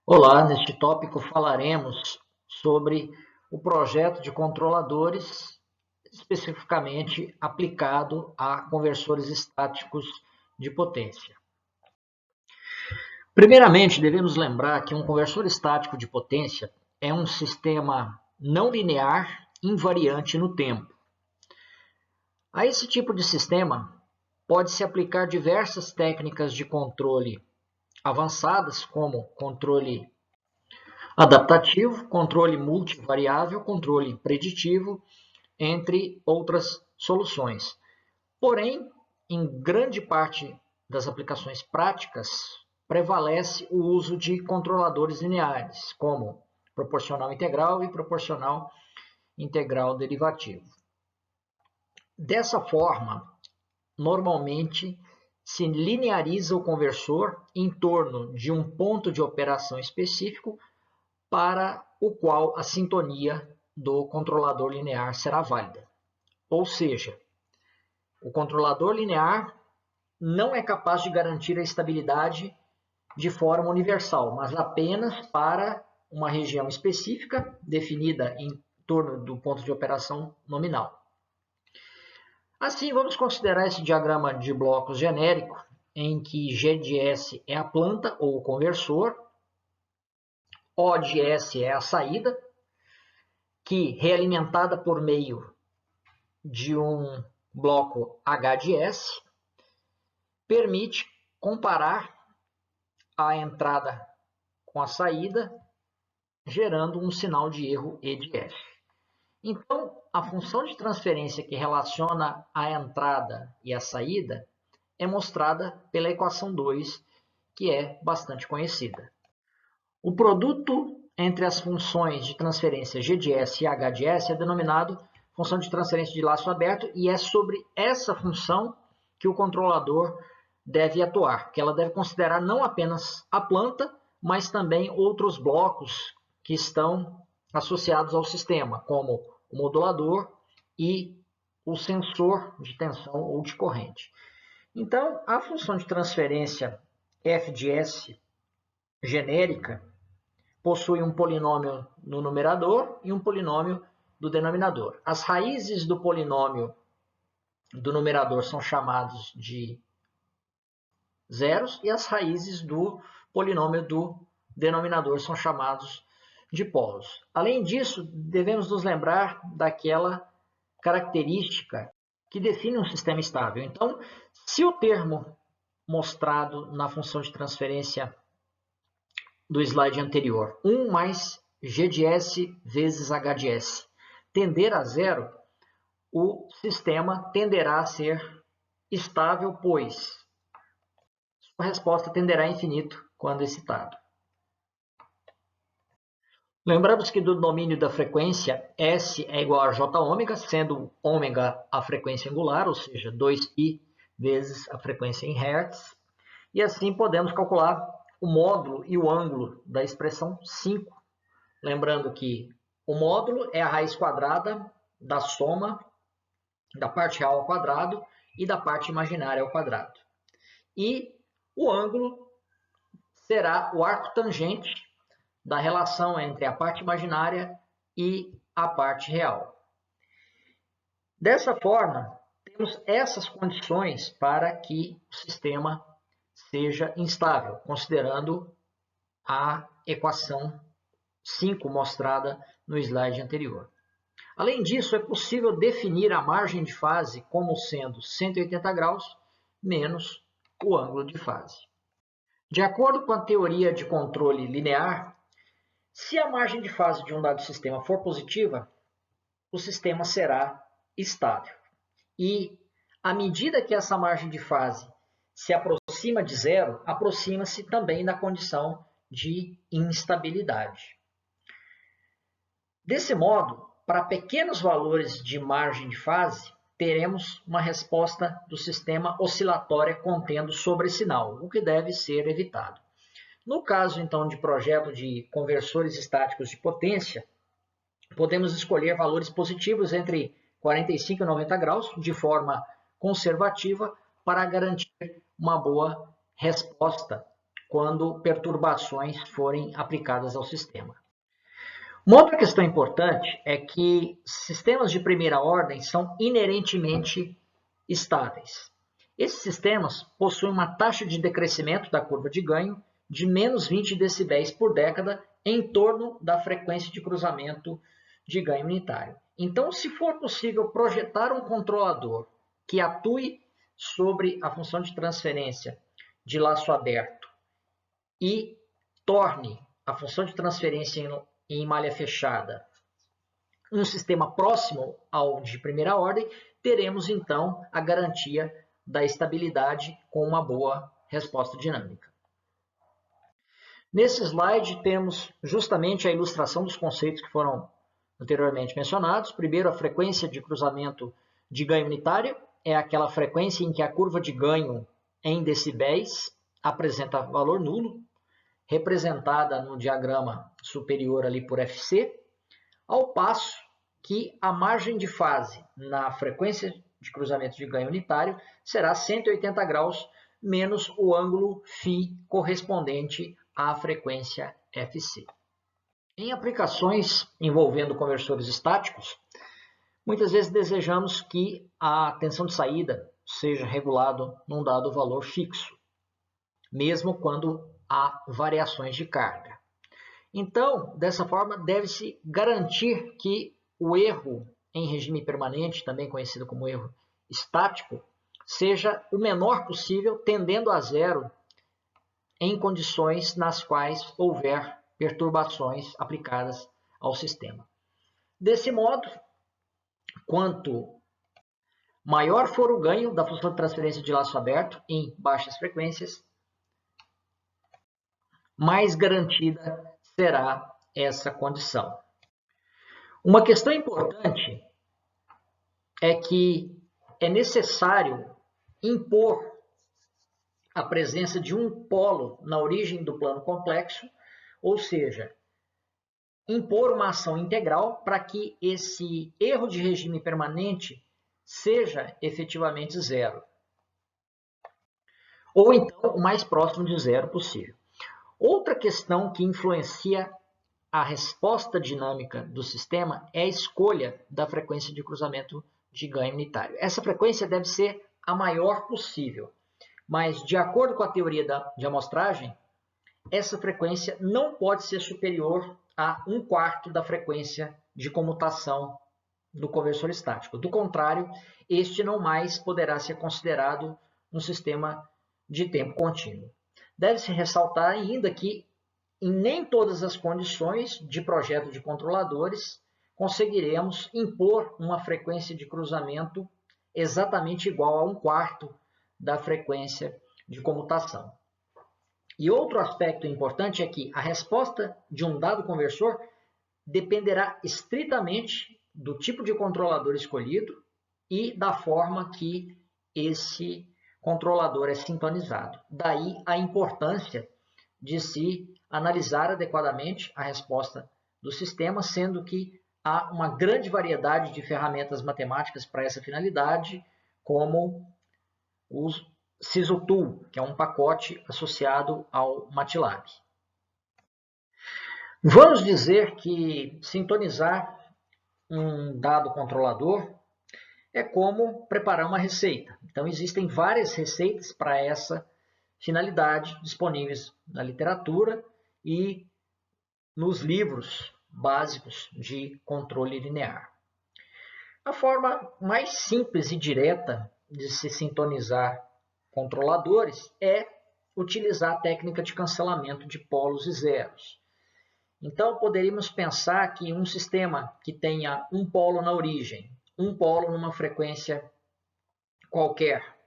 Olá, neste tópico falaremos sobre o projeto de controladores, especificamente aplicado a conversores estáticos de potência. Primeiramente, devemos lembrar que um conversor estático de potência é um sistema não linear invariante no tempo. A esse tipo de sistema pode-se aplicar diversas técnicas de controle avançadas, como controle adaptativo, controle multivariável, controle preditivo, entre outras soluções. Porém, em grande parte das aplicações práticas, prevalece o uso de controladores lineares, como proporcional integral e proporcional integral derivativo. Dessa forma, normalmente se lineariza o conversor em torno de um ponto de operação específico para o qual a sintonia do controlador linear será válida. Ou seja, o controlador linear não é capaz de garantir a estabilidade de forma universal, mas apenas para uma região específica definida em torno do ponto de operação nominal. Assim, vamos considerar esse diagrama de blocos genérico, em que G de S é a planta ou o conversor, O de S é a saída, que realimentada por meio de um bloco H de S, permite comparar a entrada com a saída, gerando um sinal de erro E de F. Então, a função de transferência que relaciona a entrada e a saída é mostrada pela equação 2, que é bastante conhecida. O produto entre as funções de transferência G de S e H de S é denominado função de transferência de laço aberto, e é sobre essa função que o controlador deve atuar, que ela deve considerar não apenas a planta, mas também outros blocos que estão associados ao sistema, como o modulador e o sensor de tensão ou de corrente. Então, a função de transferência f de S genérica possui um polinômio no numerador e um polinômio do denominador. As raízes do polinômio do numerador são chamadas de zeros e as raízes do polinômio do denominador são chamados de polos. Além disso, devemos nos lembrar daquela característica que define um sistema estável. Então, se o termo mostrado na função de transferência do slide anterior, 1 mais G de S vezes H de S, tender a zero, o sistema tenderá a ser estável, pois sua resposta tenderá a infinito quando excitado. Lembramos que do domínio da frequência, S é igual a Jω, sendo ômega a frequência angular, ou seja, 2π vezes a frequência em Hz. E assim podemos calcular o módulo e o ângulo da expressão 5. Lembrando que o módulo é a raiz quadrada da soma da parte real ao quadrado e da parte imaginária ao quadrado. E o ângulo será o arco tangente da relação entre a parte imaginária e a parte real. Dessa forma, temos essas condições para que o sistema seja instável, considerando a equação 5 mostrada no slide anterior. Além disso, é possível definir a margem de fase como sendo 180 graus menos o ângulo de fase. De acordo com a teoria de controle linear, se a margem de fase de um dado sistema for positiva, o sistema será estável. E à medida que essa margem de fase se aproxima de zero, aproxima-se também da condição de instabilidade. Desse modo, para pequenos valores de margem de fase, teremos uma resposta do sistema oscilatória contendo sobressinal, o que deve ser evitado. No caso, então, de projeto de conversores estáticos de potência, podemos escolher valores positivos entre 45 e 90 graus, de forma conservativa, para garantir uma boa resposta quando perturbações forem aplicadas ao sistema. Uma outra questão importante é que sistemas de primeira ordem são inerentemente estáveis. Esses sistemas possuem uma taxa de decrescimento da curva de ganho de menos 20 decibéis por década em torno da frequência de cruzamento de ganho unitário. Então, se for possível projetar um controlador que atue sobre a função de transferência de laço aberto e torne a função de transferência em malha fechada um sistema próximo ao de primeira ordem, teremos então a garantia da estabilidade com uma boa resposta dinâmica. Nesse slide temos justamente a ilustração dos conceitos que foram anteriormente mencionados. Primeiro, a frequência de cruzamento de ganho unitário é aquela frequência em que a curva de ganho em decibéis apresenta valor nulo, representada no diagrama superior ali por Fc, ao passo que a margem de fase na frequência de cruzamento de ganho unitário será 180 graus menos o ângulo φ correspondente à frequência Fc. Em aplicações envolvendo conversores estáticos, muitas vezes desejamos que a tensão de saída seja regulada num dado valor fixo, mesmo quando há variações de carga. Então, dessa forma, deve-se garantir que o erro em regime permanente, também conhecido como erro estático, seja o menor possível, tendendo a zero em condições nas quais houver perturbações aplicadas ao sistema. Desse modo, quanto maior for o ganho da função de transferência de laço aberto em baixas frequências, mais garantida será essa condição. Uma questão importante é que é necessário impor a presença de um polo na origem do plano complexo, ou seja, impor uma ação integral para que esse erro de regime permanente seja efetivamente zero, ou então o mais próximo de zero possível. Outra questão que influencia a resposta dinâmica do sistema é a escolha da frequência de cruzamento de ganho unitário. Essa frequência deve ser a maior possível, mas de acordo com a teoria de amostragem, essa frequência não pode ser superior a 1/4 da frequência de comutação do conversor estático. Do contrário, este não mais poderá ser considerado um sistema de tempo contínuo. Deve-se ressaltar ainda que em nem todas as condições de projeto de controladores conseguiremos impor uma frequência de cruzamento exatamente igual a 1/4 da frequência de comutação. E outro aspecto importante é que a resposta de um dado conversor dependerá estritamente do tipo de controlador escolhido e da forma que esse controlador é sintonizado. Daí a importância de se analisar adequadamente a resposta do sistema, sendo que há uma grande variedade de ferramentas matemáticas para essa finalidade, como o SISUTool, que é um pacote associado ao MATLAB. Vamos dizer que sintonizar um dado controlador é como preparar uma receita. Então, existem várias receitas para essa finalidade disponíveis na literatura e nos livros básicos de controle linear. A forma mais simples e direta de se sintonizar controladores é utilizar a técnica de cancelamento de polos e zeros. Então, poderíamos pensar que um sistema que tenha um polo na origem, um polo numa frequência qualquer,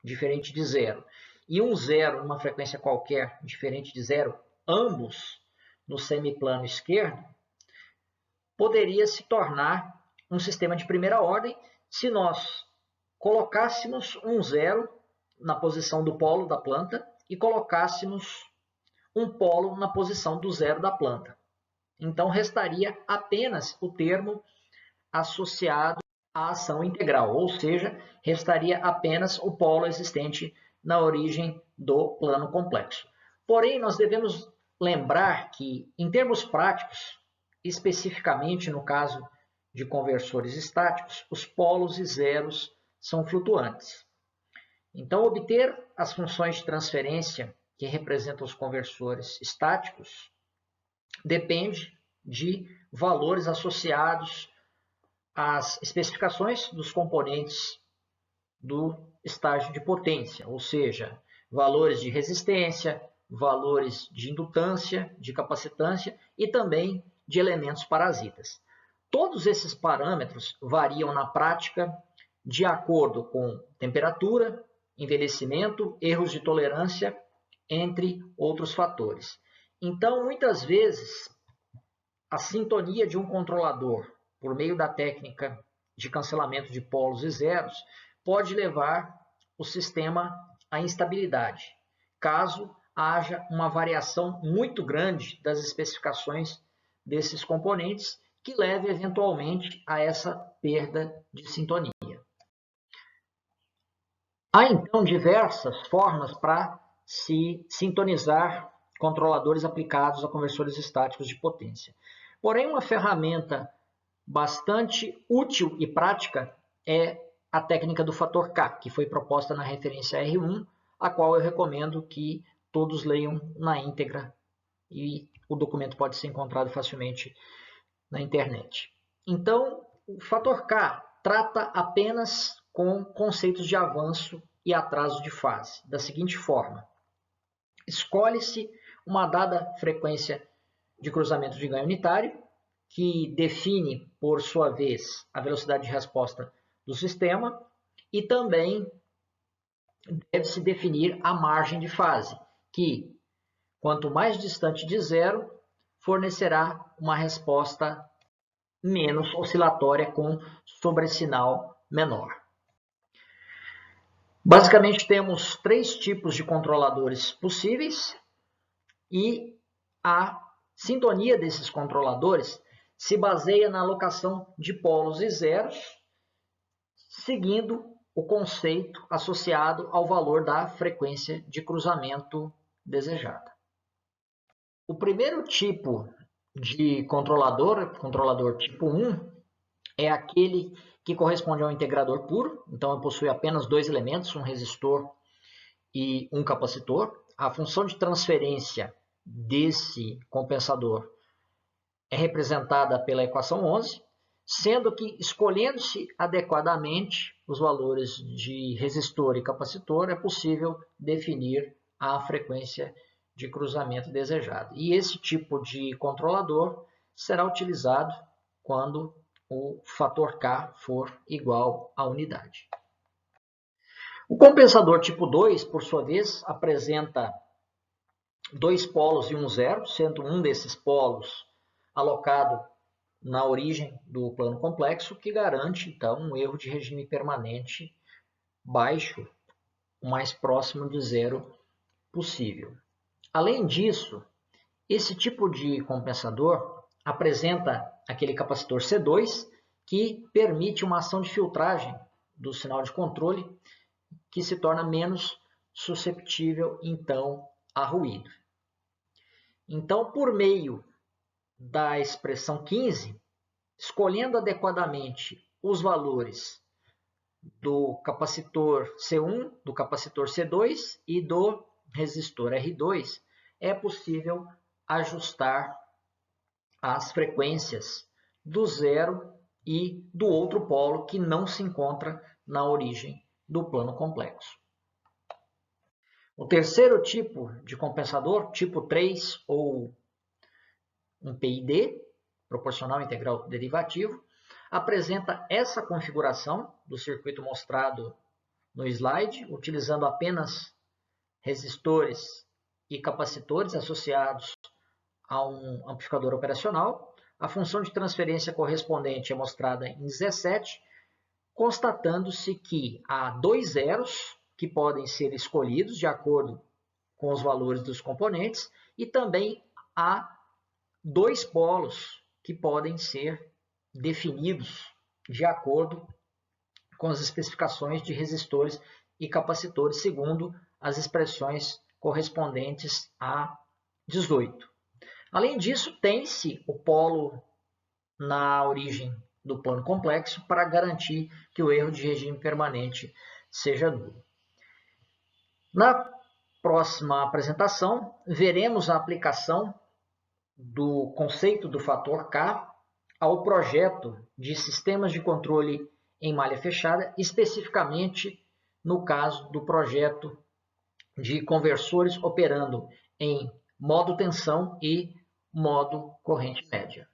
diferente de zero, e um zero numa frequência qualquer, diferente de zero, ambos no semiplano esquerdo, poderia se tornar um sistema de primeira ordem se nós colocássemos um zero na posição do polo da planta e colocássemos um polo na posição do zero da planta. Então, restaria apenas o termo associado à ação integral, ou seja, restaria apenas o polo existente na origem do plano complexo. Porém, nós devemos lembrar que, em termos práticos, especificamente no caso de conversores estáticos, os polos e zeros são flutuantes. Então, obter as funções de transferência que representam os conversores estáticos depende de valores associados às especificações dos componentes do estágio de potência, ou seja, valores de resistência, valores de indutância, de capacitância e também de elementos parasitas. Todos esses parâmetros variam na prática de acordo com temperatura, envelhecimento, erros de tolerância, entre outros fatores. Então, muitas vezes, a sintonia de um controlador, por meio da técnica de cancelamento de polos e zeros, pode levar o sistema à instabilidade, caso haja uma variação muito grande das especificações desses componentes, que leve eventualmente a essa perda de sintonia. Há então diversas formas para se sintonizar controladores aplicados a conversores estáticos de potência. Porém, uma ferramenta bastante útil e prática é a técnica do fator K, que foi proposta na referência R1, a qual eu recomendo que todos leiam na íntegra e o documento pode ser encontrado facilmente na internet. Então, o fator K trata apenas com conceitos de avanço e atraso de fase, da seguinte forma: escolhe-se uma dada frequência de cruzamento de ganho unitário, que define, por sua vez, a velocidade de resposta do sistema, e também deve-se definir a margem de fase, que, quanto mais distante de zero, fornecerá uma resposta menos oscilatória com sobressinal menor. Basicamente, temos três tipos de controladores possíveis e a sintonia desses controladores se baseia na alocação de polos e zeros, seguindo o conceito associado ao valor da frequência de cruzamento desejada. O primeiro tipo de controlador tipo 1, é aquele que corresponde a um integrador puro, então possui apenas dois elementos, um resistor e um capacitor. A função de transferência desse compensador é representada pela equação 11, sendo que, escolhendo-se adequadamente os valores de resistor e capacitor, é possível definir a frequência de cruzamento desejada. E esse tipo de controlador será utilizado quando o fator K for igual à unidade. O compensador tipo 2, por sua vez, apresenta dois polos e um zero, sendo um desses polos alocado na origem do plano complexo, que garante, então, um erro de regime permanente baixo, o mais próximo de zero possível. Além disso, esse tipo de compensador apresenta aquele capacitor C2, que permite uma ação de filtragem do sinal de controle, que se torna menos susceptível, então, a ruído. Então, por meio da expressão 15, escolhendo adequadamente os valores do capacitor C1, do capacitor C2 e do resistor R2, é possível ajustar as frequências do zero e do outro polo que não se encontra na origem do plano complexo. O terceiro tipo de compensador, tipo 3 ou um PID, proporcional integral derivativo, apresenta essa configuração do circuito mostrado no slide, utilizando apenas resistores e capacitores associados a um amplificador operacional. A função de transferência correspondente é mostrada em 17, constatando-se que há dois zeros que podem ser escolhidos de acordo com os valores dos componentes e também há dois polos que podem ser definidos de acordo com as especificações de resistores e capacitores, segundo as expressões correspondentes a 18. Além disso, tem-se o polo na origem do plano complexo para garantir que o erro de regime permanente seja nulo. Na próxima apresentação, veremos a aplicação do conceito do fator K ao projeto de sistemas de controle em malha fechada, especificamente no caso do projeto de conversores operando em modo tensão e modo corrente média.